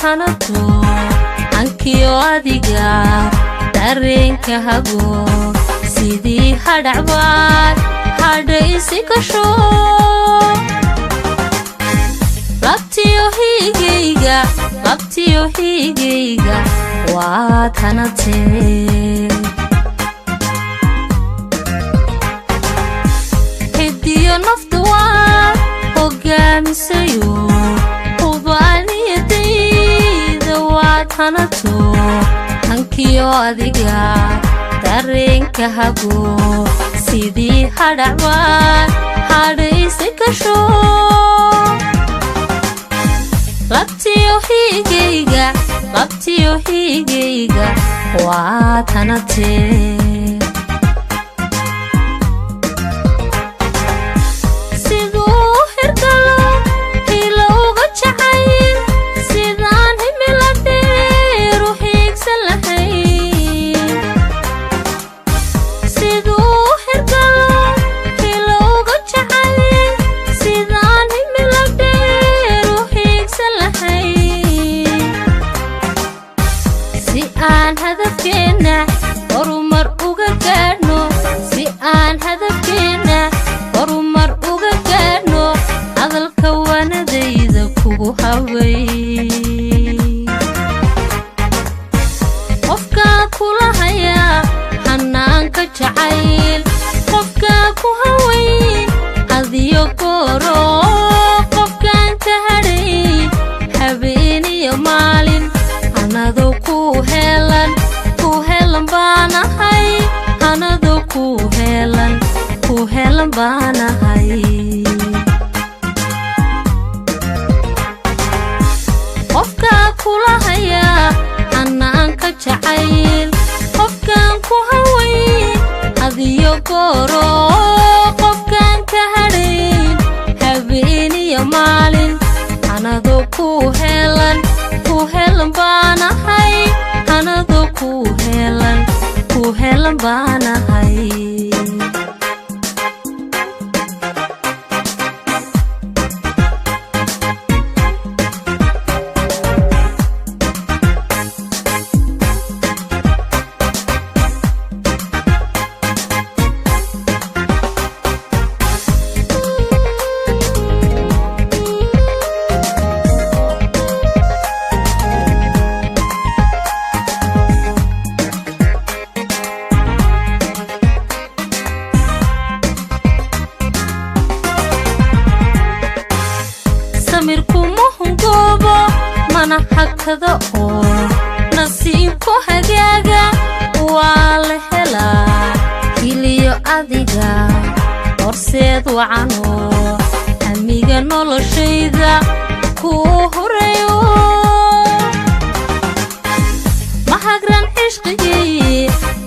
hanato ankiyo adiga dareenka hago sidii hadhacbaad hadhaysi kasho labtiyo higayga waad hanatee hidiyo naftu waad hogaamisayo hubaaniyadayda waad hanato hankiyo adiga dareenka hago sidii hadhacbaad hadhaysi kasho labtiyo higayga waad hanatee siduu hirgalo hilowga jacayl sidaan himila dheeru hiigsan lahayn siduu hirgalo hilowga jacayl sidaan himila dheeru hiigsan lahayn si aan hadafkeena horumar uga gaadhno si aan hadafkeena horumar uga gaadhno hadalka wanadayda kugu haway qofkaa kula hayaa hanaanka jacayl qofkaa ku hawayn adiyo gooro qofkaan ka hadhayn habeeniyo maalin anadoo ku helan baanahay anadoo ku helan baanahay qofkaa kula hayaa hanaanka jacayl qofkaan ku hawayn adiyo gooro qofkaan ka hadhayn habeeniyo maalin anadoo ku helan baanahay anadoo ku helan baanahay samirku mahungoobo mana hakado oo nasiibku hagaaga waa la helaa hiliyo adiga horseed wacano amiga noloshayda kuu horeeyo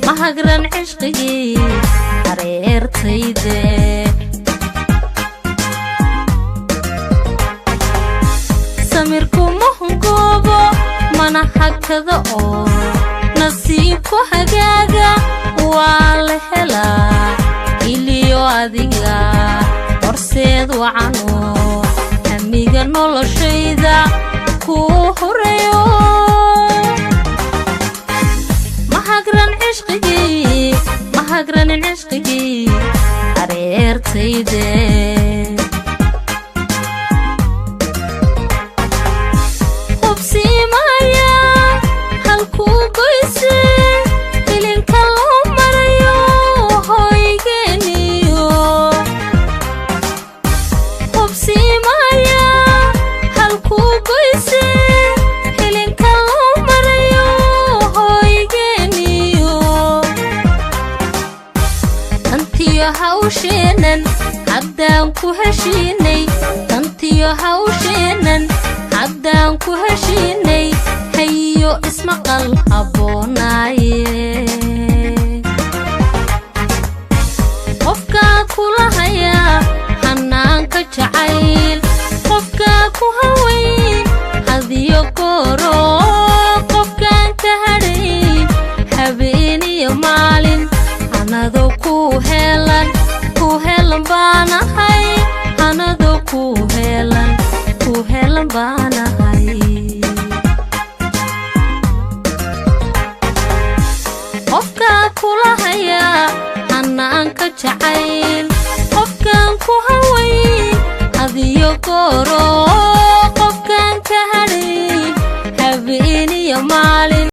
mahagran cishqigii hareertayde samirku mahungoobo mana hakado oo nasiibku hagaaga waa la helaa hiliyo adiga horseed wacano amiga noloshayda kuu horeeyo mahagran cishqigii hareertayde hubsiimaya halkuu goyse hilinka loo marayo hoygeeniyo hubsiimaya halkuu goyse hilinka loo marayo hoygeeniyo tantiyo hawsheenan haddaan ku heshiinay tantiyo hawsheenan haddaan ku heshiinay hayo ismaqal haboonaaye qofkaa kula hayaa hanaanka jacayl qofkaa ku hawayn adiyo gooro qofkaan ka hadhayn habeeniyo maalin anadoo ku helan baanahay anadoo ku helan baanahay kula hayaa hanaanka jacayl qofkan ku hawayn hadiyo gooro